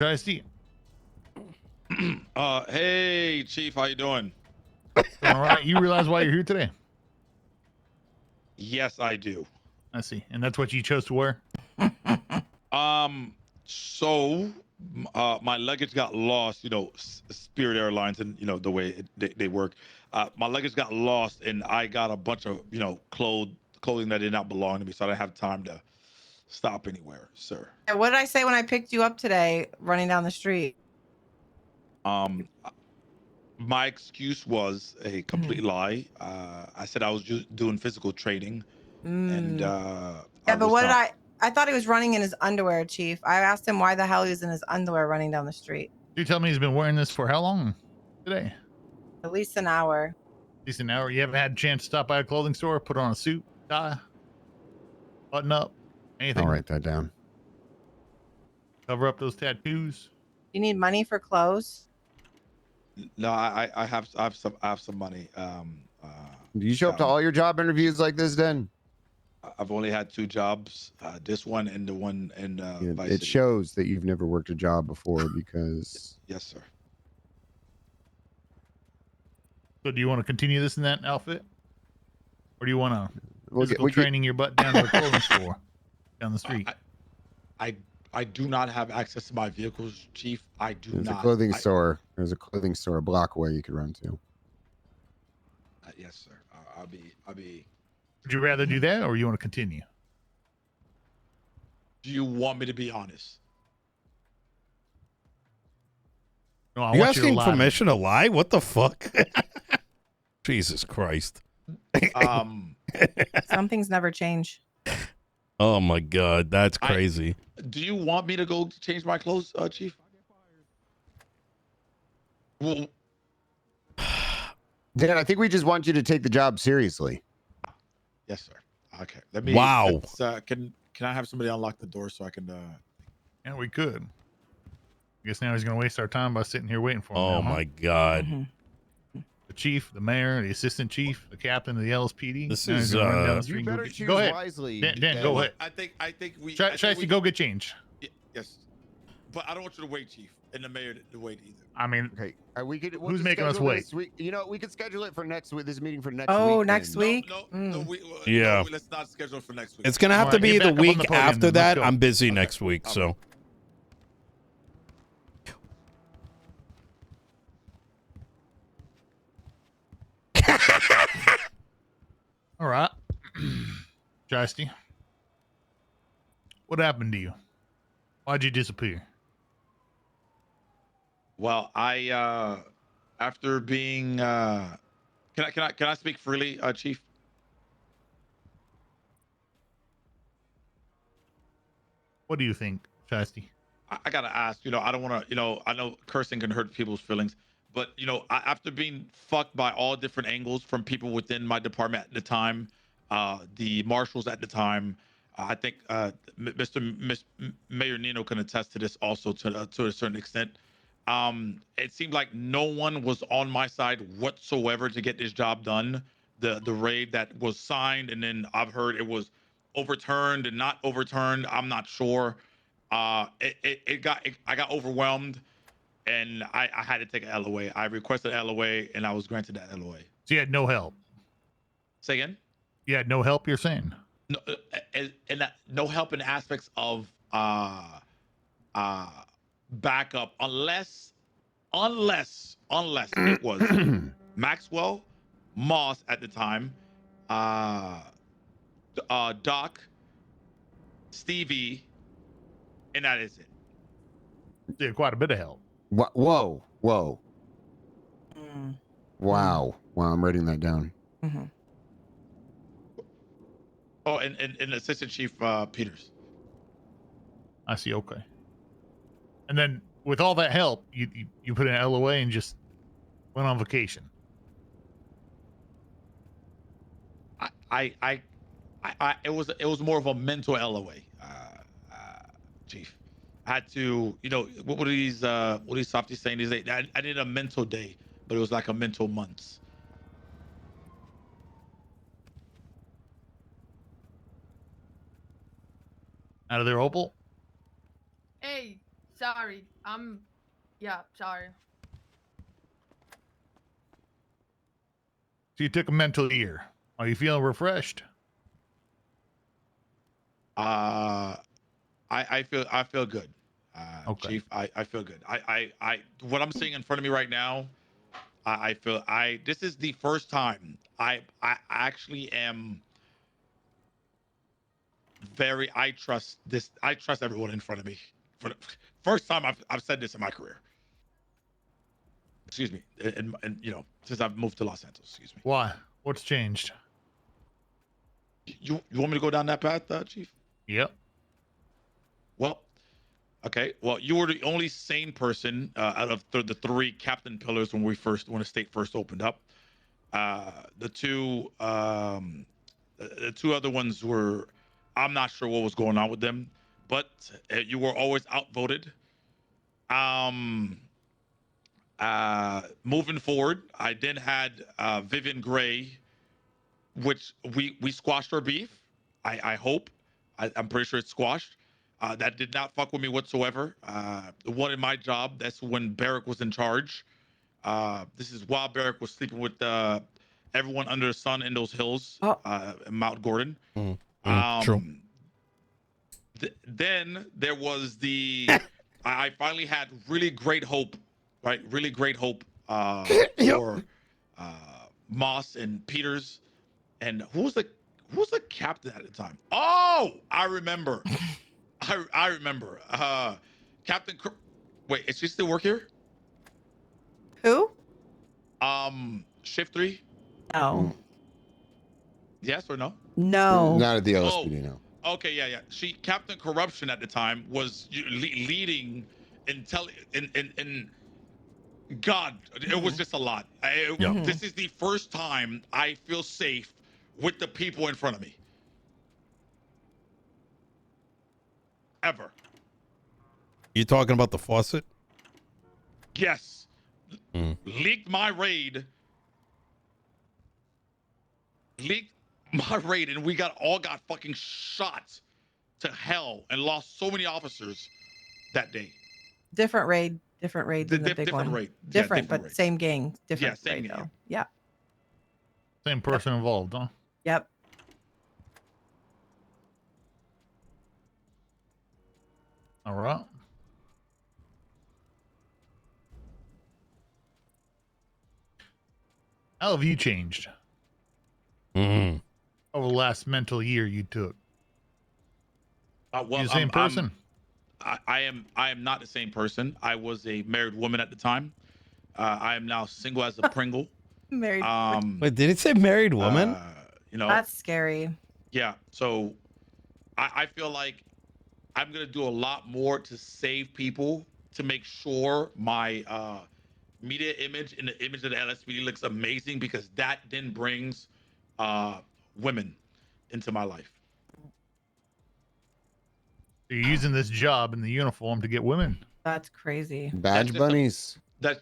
Dusty. Hey, Chief, how you doing? All right. You realize why you're here today? Yes, I do. I see. And that's what you chose to wear? So, my luggage got lost, Spirit Airlines and, the way they work. My luggage got lost and I got a bunch of, clothing that did not belong to me. So I didn't have time to stop anywhere, sir. What did I say when I picked you up today running down the street? My excuse was a complete lie. I said I was just doing physical training and, Yeah, but what did I thought he was running in his underwear, Chief. I asked him why the hell he was in his underwear running down the street. You tell me he's been wearing this for how long today? At least an hour. At least an hour. You haven't had a chance to stop by a clothing store, put on a suit, tie, button up, anything? I'll write that down. Cover up those tattoos. You need money for clothes? No, I have some money. Do you show up to all your job interviews like this, then? I've only had 2 jobs, this one and the one in Vice It City. shows that you've never worked a job before because... Yes, sir. So do you want to continue this in that outfit? Or do you want to We'll physical training your butt down to a clothing store down the street? I do not have access to my vehicles, Chief. I do There's not. a clothing store. There's a clothing store a block away you could run to. Yes, sir. I'll be. Would you rather do that or you want to continue? Do you want me to be honest? No, I You want you to asking lie. permission to lie? What the fuck? Jesus Christ. Some things never change. Oh my God, that's crazy. Do you want me to go change my clothes, Chief? Well, Dan, I think we just want you to take the job seriously. yes, sir. Okay. Let me. Wow. Can I have somebody unlock the door so I can? Yeah, we could. I guess now he's going to waste our time by sitting here waiting for him. Oh now, huh? my God. The chief, the mayor, the assistant chief, the captain of the LSPD. This Now he's is, gonna run down the You street and better go get, choose go ahead. wisely. Dan, go ahead. I think we. Shiesty, go get change. Yes, but I don't want you to wait, Chief, and the mayor to wait either. I mean, Okay, we could. We'll who's just making us schedule wait? this week. We could schedule it for next week. This meeting for next week. Oh, next then. week? No, Yeah. let's not schedule for next week. It's going to have All to right, be get the back up on week the podium after then. Let's that. go. I'm busy Okay. next week, so. all right. Shiesty, what happened to you? Why'd you disappear? Well, I after being can I speak freely, Chief? What do you think, Shiesty? I gotta ask. I don't want to. I know cursing can hurt people's feelings, but after being fucked by all different angles from people within my department at the time, the marshals at the time, I think Mayor Nino can attest to this also to a certain extent. It seemed like no one was on my side whatsoever to get this job done. The raid that was signed, and then I've heard it was overturned and not overturned. I'm not sure. I got overwhelmed, and I had to take an LOA. I requested LOA, and I was granted that LOA. So you had no help. Say again? You had no help, you're saying? No, and no help in aspects of backup, unless it was Maxwell, Moss at the time, Doc, Stevie, and that is it. You had quite a bit of help. Whoa. Mm. Wow. I'm writing that down. Mm-hmm. Oh, and Assistant Chief Peters. I see. Okay. And then with all that help, you put an LOA and just went on vacation. It was more of a mental LOA, Chief. I had to, what are these softies saying these days? I did a mental day, but it was like a mental month. Out of there, Opal? Hey, sorry. Yeah, sorry. So you took a mental year. Are you feeling refreshed? I feel good. Okay. Chief, I feel good. What I'm seeing in front of me right now, I feel this is the first time I actually am I trust this. I trust everyone in front of me. For the first time I've said this in my career. Excuse me. And you know, since I've moved to Los Santos, excuse me. Why? What's changed? You want me to go down that path, Chief? Yep. Well, okay. Well, you were the only sane person out of the three captain pillars when the state first opened up. The two other ones were, I'm not sure what was going on with them, but you were always outvoted. Moving forward, I then had Vivian Gray, which we squashed our beef. I hope. I'm pretty sure it's squashed. That did not fuck with me whatsoever. The one in my job, that's when Barrick was in charge. This is while Barrick was sleeping with everyone under the sun in those hills, in Mount Gordon. True. Then there was I finally had really great hope, right? Really great hope for Moss and Peters. And who was the captain at the time? Oh, I remember. I remember. Captain. Wait, is she still work here? Who? Shift 3. No. Yes or no? No. Not at the LSPD, no. Okay, yeah. She Captain Corruption at the time was leading in God, it was just a lot. This is the first time I feel safe with the people in front of me. Ever. You talking about the faucet? Yes. Leaked my raid, and we all got fucking shot to hell and lost so many officers that day. Different raid than the big one. Raid. Different, Yeah, but raid. same gang. Different same raid gang. though. Yeah. Same person involved, huh? Yep. All right. How have you changed over the last mental year you took? Well, you the same person? I am not the same person. I was a married woman at the time. I am now single as a Pringle. Married. Wait, did it say married woman? You know. That's scary. Yeah. So I feel like I'm gonna do a lot more to save people, to make sure my media image and the image of the LSPD looks amazing, because that then brings women into my life. So you're using this job in the uniform to get women. That's crazy. Badge bunnies. That's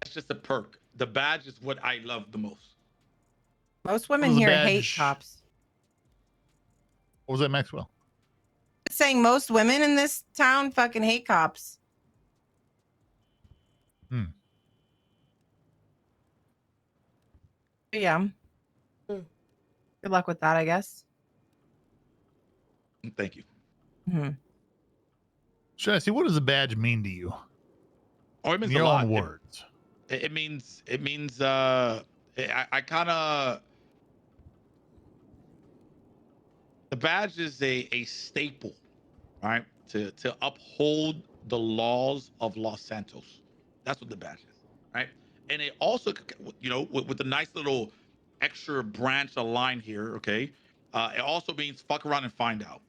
just a perk. The badge is what I love the most. Most women here hate cops. What was that, Maxwell? Saying most women in this town fucking hate cops. Yeah. Good luck with that, I guess. Thank you. Chassis, what does a badge mean to you? Oh, it means in your a lot. own words. It means I kind of, the badge is a staple, right? To uphold the laws of Los Santos. That's what the badge is, right? And it also, you know, with the nice little extra branch of line here, okay? It also means fuck around and find out.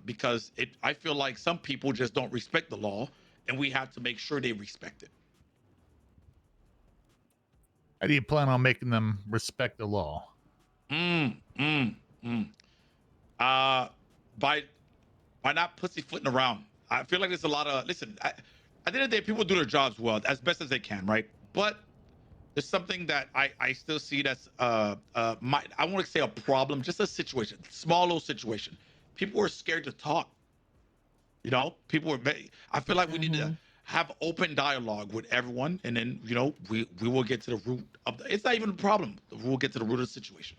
Because I feel like some people just don't respect the law, and we have to make sure they respect it. How do you plan on making them respect the law? By not pussyfooting around. I feel like there's a lot of, listen, at the end of the day, people do their jobs well, as best as they can, right? But there's something that I still see that's I want to say a problem, just a situation, small little situation. People are scared to talk. You know, people are. I feel like we need Mm-hmm. to have open dialogue with everyone, and then we will get to the root of the. It's not even a problem. We'll get to the root of the situation.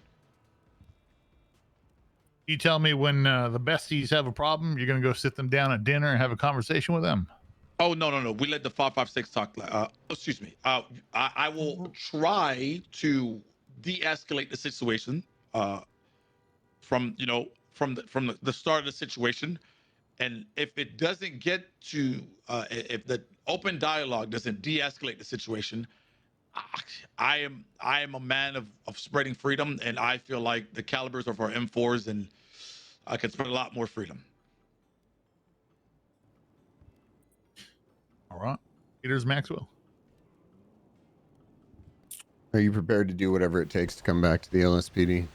You tell me when the besties have a problem, you're going to go sit them down at dinner and have a conversation with them. Oh no. We let the 556 talk. Excuse me. I will try to de-escalate the situation. From the start of the situation, and if it doesn't get to if the open dialogue doesn't de-escalate the situation, I am a man of spreading freedom, and I feel like the calibers of our M4s and I can spread a lot more freedom. All right. Peters Maxwell. Are you prepared to do whatever it takes to come back to the LSPD?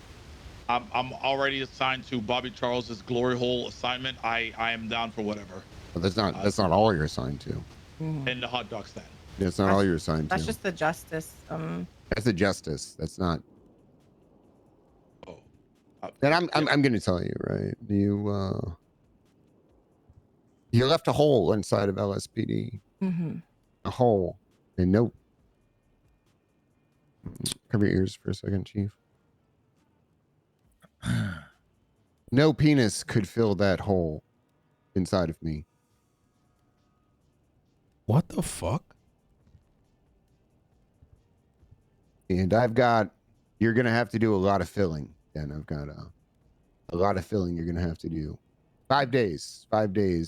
I'm already assigned to Bobby Charles's glory hole assignment. I am down for whatever. Well, that's not all you're assigned to. And the hot dog stand. That's not all you're assigned That's to. just the justice. That's the justice. That's not. Oh. And I'm going to tell you, right? You left a hole inside of LSPD. Mm-hmm. A hole. And no. Cover your ears for a second, Chief. No penis could fill that hole inside of me. What the fuck? And you're going to have to do a lot of filling. And I've got a lot of filling you're going to have to do. 5 days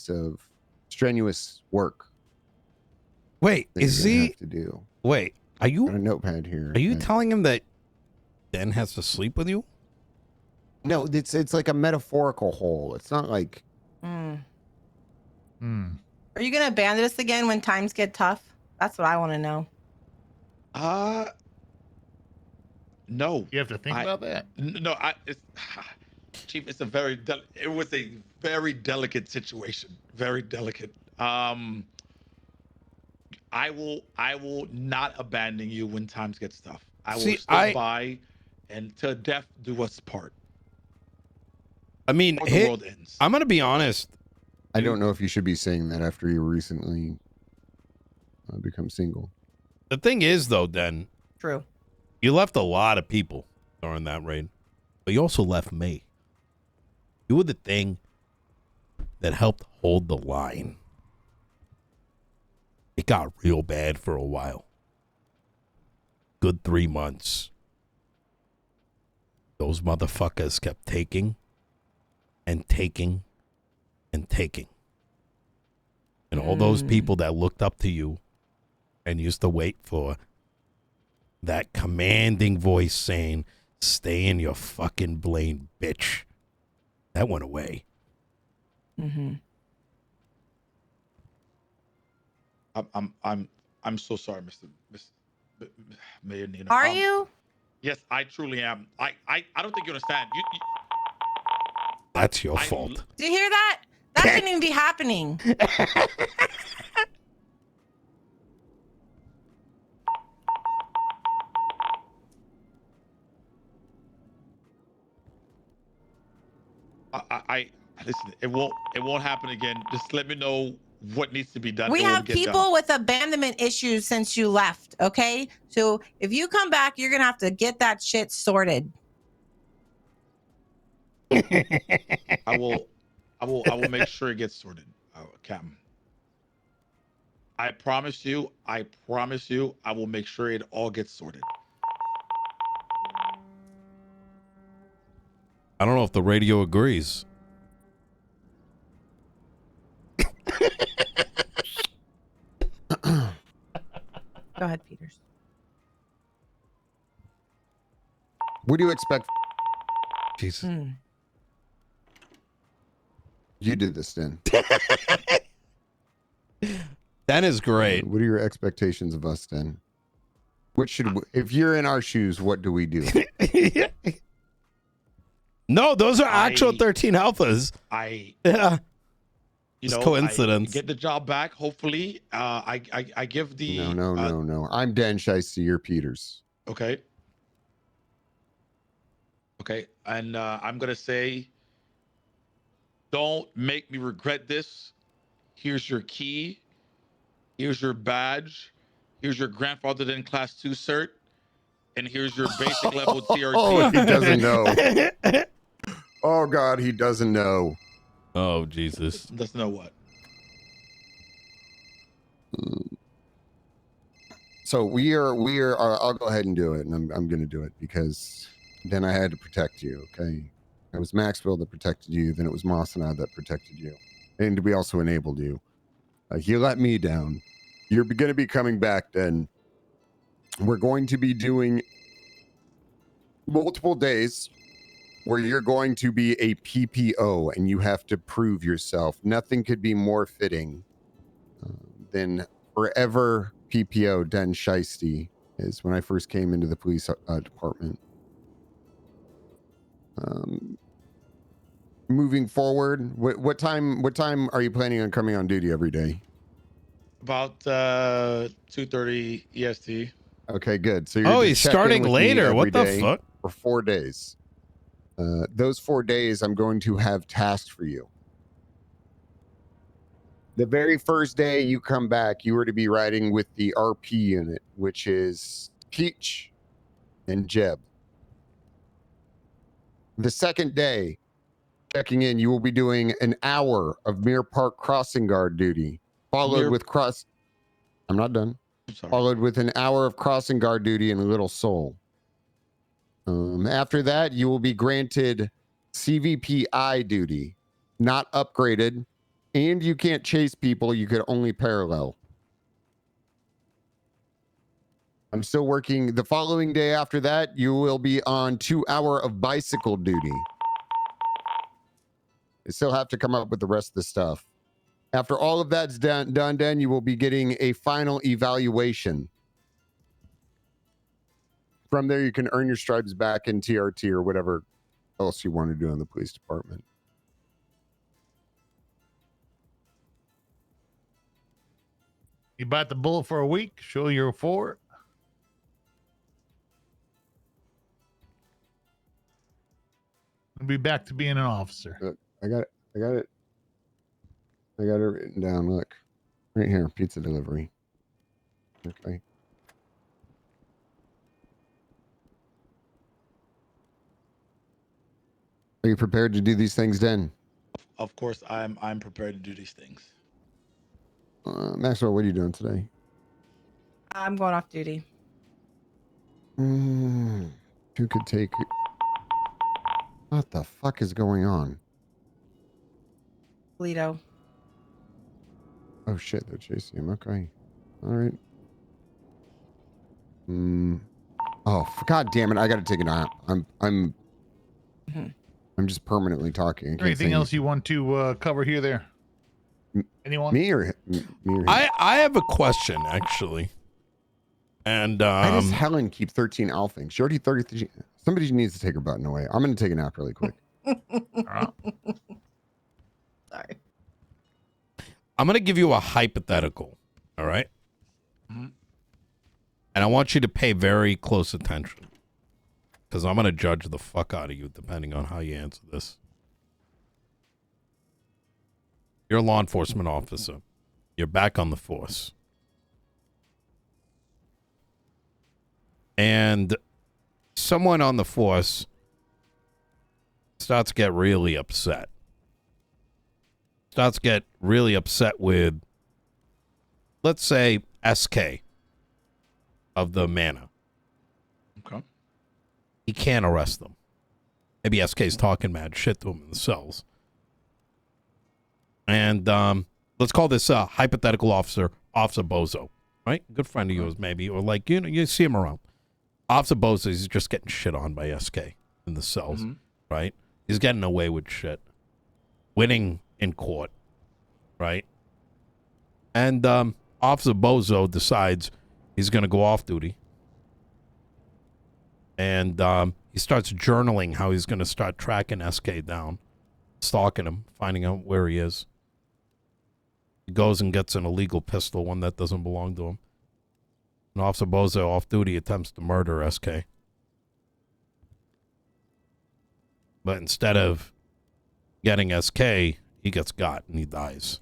of strenuous work. Wait, that is you're gonna he? have to do. Wait, are you? Got a notepad here. Are you telling him that Den has to sleep with you? No, it's like a metaphorical hole. It's not like. Are you gonna abandon us again when times get tough? That's what I want to know. No. You have to think about that. No, Chief, it was a very delicate situation. Very delicate. I will not abandon you when times get tough. I will stand by and till death do us part. I mean, or the world ends. I'm gonna be honest. I don't know if you should be saying that after you recently become single. The thing is, though, Den. True. You left a lot of people during that raid, but you also left me. You were the thing that helped hold the line. It got real bad for a while. Good 3 months. Those motherfuckers kept taking and taking and taking. And all those people that looked up to you and used to wait for that commanding voice saying, "Stay in your fucking lane, bitch." That went away. Mm-hmm. I'm so sorry, Mr. Mayor Nino. Are you? Yes, I truly am. I don't think you understand. You That's your fault. Did you hear that? That shouldn't even be happening. I listen. It won't happen again. Just let me know what needs to be done. We It will have get people done. with abandonment issues since you left. Okay, so if you come back, you're gonna have to get that shit sorted. I will make sure it gets sorted, Captain. I promise you, I will make sure it all gets sorted. I don't know if the radio agrees. Go ahead, Peters. What do you expect? Jesus. You did this, Den. That is great. What are your expectations of us, Den? What should if you're in our shoes, what do we do? No, those are actual 13 alphas. Yeah. You It's know, coincidence. I get the job back. Hopefully, I give the No. I'm Dan Shiesty. You're Peters. Okay. Okay, and I'm gonna say, don't make me regret this. Here's your key. Here's your badge. Here's your grandfathered in class 2 cert. And here's your basic level TRT. Oh, he doesn't know. Oh God, he doesn't know. Oh, Jesus. Doesn't know what. So we are. I'll go ahead and do it, and I'm going to do it because then I had to protect you. Okay, it was Maxwell that protected you. Then it was Moss and I that protected you, and we also enabled you. He let me down. You're going to be coming back. Then we're going to be doing multiple days where you're going to be a PPO, and you have to prove yourself. Nothing could be more fitting than forever PPO Den Shiesty is when I first came into the police department. Moving forward, what time are you planning on coming on duty every day? About 2:30 EST. Okay, good. So you're Oh, to he's check in starting with me later. every What the day fuck? for 4 days. Those 4 days, I'm going to have tasks for you. The very first day you come back, you are to be riding with the RP unit, which is Peach and Jeb. The second day, checking in, you will be doing an hour of Mirror Park crossing guard duty, followed with I'm not done. I'm sorry. Followed with an hour of crossing guard duty in Little Seoul. After that, you will be granted CVPI duty, not upgraded, and you can't chase people. You could only parallel. I'm still working. The following day after that, you will be on 2 hour of bicycle duty. You still have to come up with the rest of the stuff. After all of that's done, then you will be getting a final evaluation. From there, you can earn your stripes back in TRT or whatever else you want to do in the police department. You bite the bullet for a week, show you're for it. I'll be back to being an officer. Look, I got it written down. Look, right here, pizza delivery. Okay. Are you prepared to do these things, Den? Of course, I'm prepared to do these things. Maxwell, what are you doing today? I'm going off duty. Who could take... What the fuck is going on? Lido. Oh shit, they're chasing him. Okay. All right. Oh, God damn it. I gotta take a nap. I'm just permanently talking. I can't Anything say else you want to cover here, there? Anyone? Me or him? I have a question, actually. And why does Helen keep 13 alphing? She already 33. Somebody needs to take her button away. I'm going to take a nap really quick. Sorry. I'm going to give you a hypothetical, all right? Mm-hmm. And I want you to pay very close attention because I'm going to judge the fuck out of you depending on how you answer this. You're a law enforcement officer. You're back on the force. And someone on the force starts to get really upset. Starts to get really upset with, let's say, SK of the manor. Okay. He can't arrest them. Maybe SK's talking mad shit to him in the cells. And let's call this hypothetical officer Bozo, right? Good friend of yours, maybe, or like you see him around. Officer Bozo is just getting shit on by SK in the cells, right? He's getting away with shit, winning in court, right? And Officer Bozo decides he's going to go off duty, and he starts journaling how he's going to start tracking SK down, stalking him, finding out where he is. He goes and gets an illegal pistol, one that doesn't belong to him. And Officer Bozo, off duty, attempts to murder SK. But instead of getting SK, he gets got and he dies.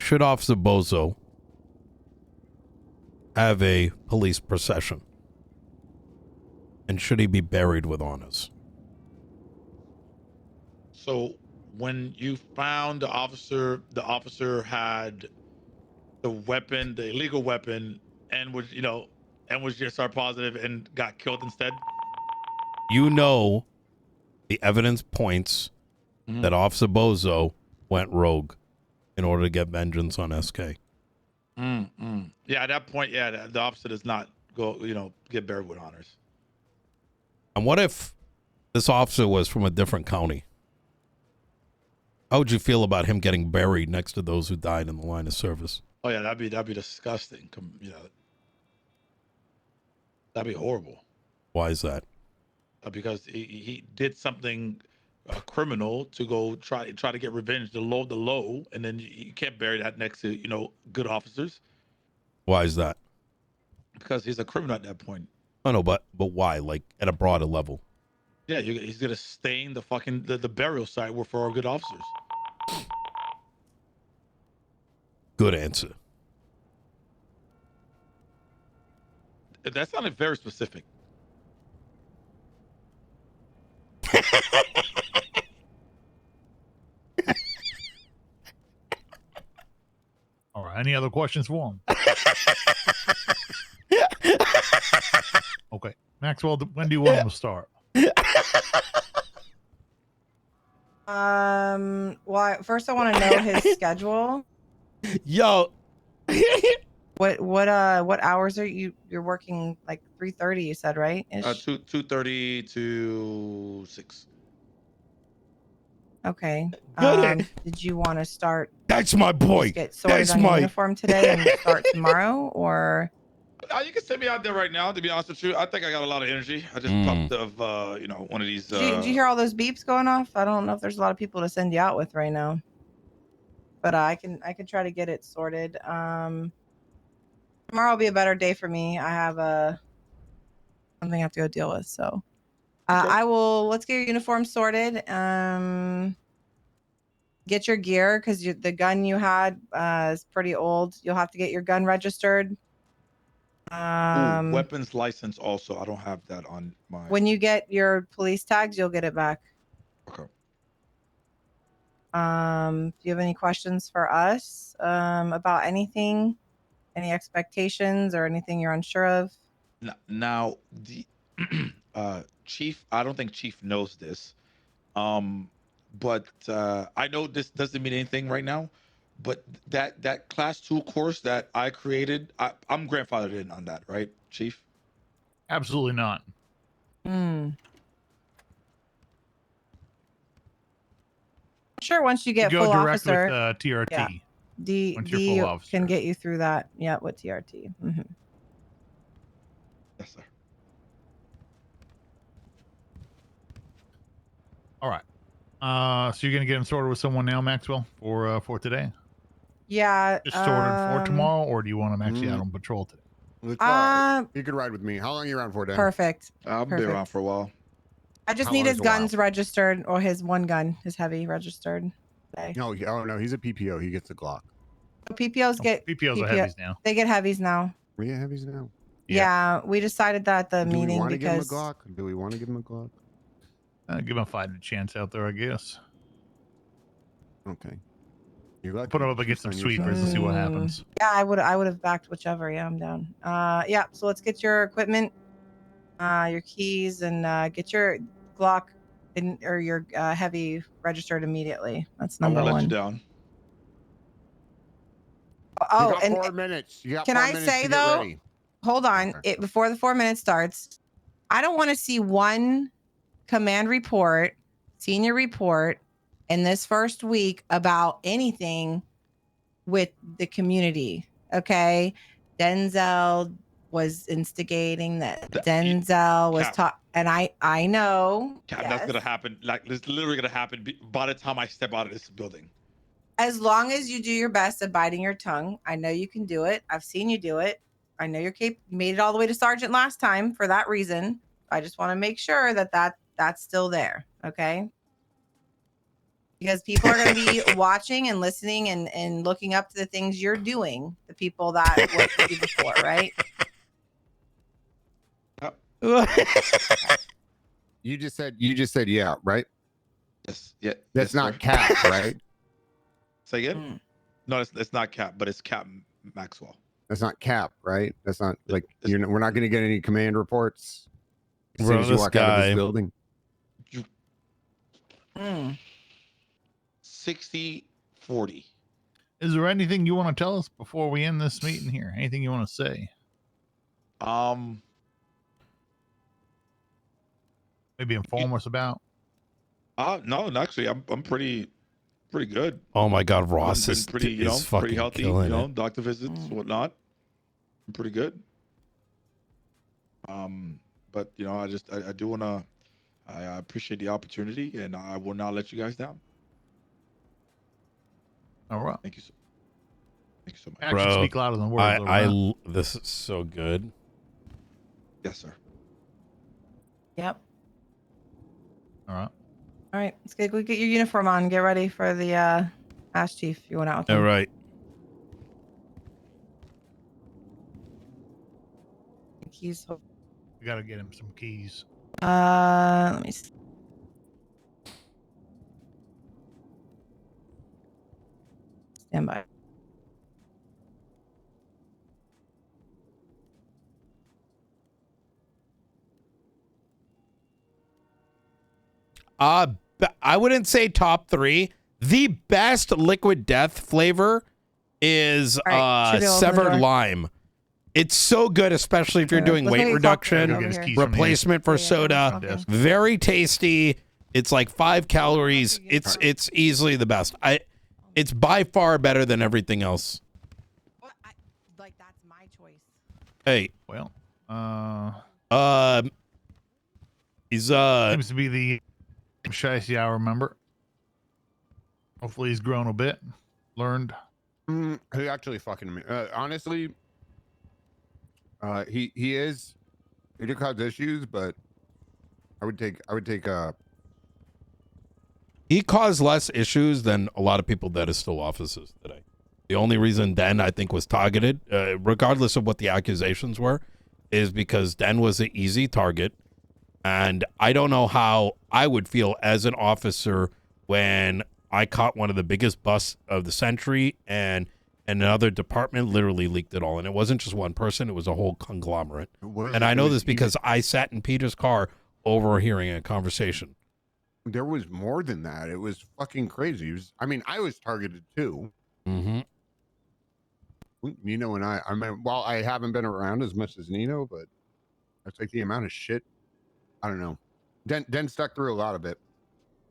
should Officer Bozo have a police procession? And should he be buried with honors? So when you found the officer had the weapon, the illegal weapon, and was, you know, and was just R positive and got killed instead. You know, the evidence points that Officer Bozo went rogue in order to get vengeance on SK. Yeah, at that point, yeah, the officer does not go, you know, get buried with honors. And what if this officer was from a different county? How would you feel about him getting buried next to those who died in the line of service? Oh yeah, that'd be disgusting. You know, that'd be horrible. Why is that? Because he did something criminal to go try to get revenge, the low, and then you can't bury that next to, you know, good officers. Why is that? Because he's a criminal at that point. I know, but why? Like at a broader level. Yeah, he's gonna stain the fucking the burial site for our good officers. Good answer. That sounded very specific. All right. Any other questions for him? Okay. Maxwell, when do you want him to start? Well, first I want to know his schedule. Yo. What hours are you're working? Like 3:30, you said, right? 2:30 to 6. Okay. Good. Did you want to start? That's my boy. Get sorted That's on your my uniform today and start tomorrow, or? You can send me out there right now. To be honest with you, I think I got a lot of energy. I just popped of you know, one of these. Did you hear all those beeps going off? I don't know if there's a lot of people to send you out with right now, but I can try to get it sorted. Tomorrow will be a better day for me. I have something I have to go deal with, so I will. Let's get your uniform sorted. Get your gear, because the gun you had is pretty old. You'll have to get your gun registered. Weapons license also. I don't have that on my. When you get your police tags, you'll get it back. Okay. Do you have any questions for us about anything? Any expectations or anything you're unsure of? Now the Chief, I don't think Chief knows this. But I know this doesn't mean anything right now, but that class 2 course that I created, I'm grandfathered in on that, right, Chief? Absolutely not. Sure, once you get go full direct officer, with TRT. yeah, once you're full D officer. can get you through that. Yeah, with TRT. Yes, sir. All right. So you're gonna get him sorted with someone now, Maxwell, for today? Yeah. Just sorted for tomorrow, or do you want him actually out on patrol today? You can ride with me. How long are you around for, Dan? Perfect. I'll be around for a while. I just How need long his is a while? guns registered, or his one gun, his heavy registered. No, oh no, he's a PPO. He gets a Glock. PPOs get PPOs are heavies now. They get heavies now. We get heavies now. Yeah, we decided that at the Do we meeting want to give him a because Glock? Do we want to give him a Glock? Give him a fighting chance out there, I guess. Okay. You're lucky. Put him up against some Chief's on your sweepers side. and see what happens. yeah, I would have backed whichever. Yeah, I'm down. Yeah, so let's get your equipment, your keys, and get your Glock or your heavy registered immediately. That's number I won't one. let you down. Oh, You got and 4 minutes. You got can 4 I minutes say, to get though, ready. hold on, Okay. before the 4 minutes starts, I don't want to see one command report, senior report in this first week about anything with the community. Okay. Denzel was instigating that. Denzel was taught, and I know. Cap, that's gonna happen. Like, it's literally gonna happen by the time I step out of this building. As long as you do your best at biting your tongue, I know you can do it. I've seen you do it. I know you're capable. You made it all the way to sergeant last time for that reason. I just want to make sure that that's still there. Okay. because people are going to be watching and listening and looking up to the things you're doing. The people that worked with you before, right? You just said yeah, right? Yes. Yeah. That's yes, not sir. cap, right? Say again? No, it's not Cap, but it's Cap Maxwell. That's not cap, right? That's not like It's- we're not going to get any command reports as soon Bro, as you this walk out of guy. this building. 60-40. Is there anything you want to tell us before we end this meeting here? Anything you want to say? Maybe inform us about? No, actually, I'm pretty good. Oh my God, Ross Been is pretty, is fucking pretty healthy. killing it. Doctor visits, whatnot. I'm pretty good. But I do wanna. I appreciate the opportunity, and I will not let you guys down. All right. Thank you so much. Actions Bro, speak louder than words. over that. This is so good. Yes, sir. Yep. All right. All right. Let's get your uniform on. Get ready for the Ash Chief. You went out with All him. right. Keys. We got to get him some keys. Let me see. Stand by. I wouldn't say top 3. The best liquid death flavor is right, should we open the severed door? lime. It's so good, especially if you're doing Let's weight maybe talk reduction, over Get his here. keys from the replacement for Yeah, soda. okay. Very tasty. It's like 5 calories. It's easily the best. It's by far better than everything else. What? Like that's my choice. Hey, Well, he's seems to be the Shiesty I remember. Hopefully he's grown a bit, learned. He actually fucking honestly, he is. He did cause issues, but I would take he caused less issues than a lot of people that are still officers today. The only reason Den, I think, was targeted, regardless of what the accusations were, is because Den was an easy target. And I don't know how I would feel as an officer when I caught one of the biggest busts of the century and another department literally leaked it all. And it wasn't just one person, it was a whole conglomerate. And I know this because I sat in Peter's car overhearing a conversation. There was more than that. It was fucking crazy. I was targeted too. Mm-hmm. Nino and I mean, while I haven't been around as much as Nino, but that's like the amount of shit. I don't know. Den stuck through a lot of it.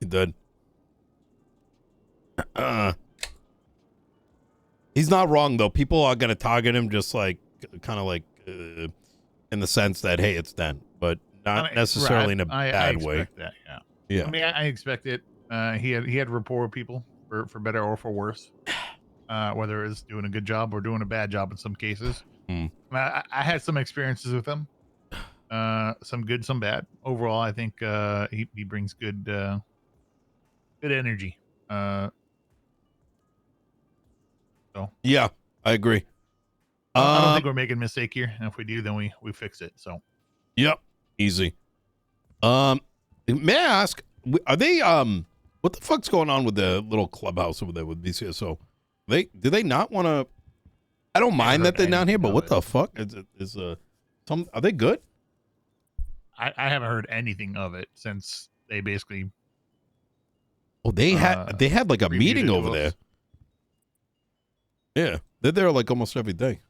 He did. He's not wrong though. People are gonna target him just like kind of like in the sense that hey, it's Den, but not necessarily in a bad way. That, yeah. Yeah. I mean, I expect it. He had rapport with people for better or for worse. Whether it's doing a good job or doing a bad job in some cases. I had some experiences with him. Some good, some bad. Overall, I think he brings good energy. So yeah, I agree. I don't think we're making a mistake here, and if we do, then we fix it. So yep, easy. May I ask, are they what the fuck's going on with the little clubhouse over there with BCSO? Do they not want to? I don't mind that they're down here, but what the fuck are they good? I haven't heard anything of it since they basically. Oh, they had like a meeting over there. Yeah, they're there like almost every day.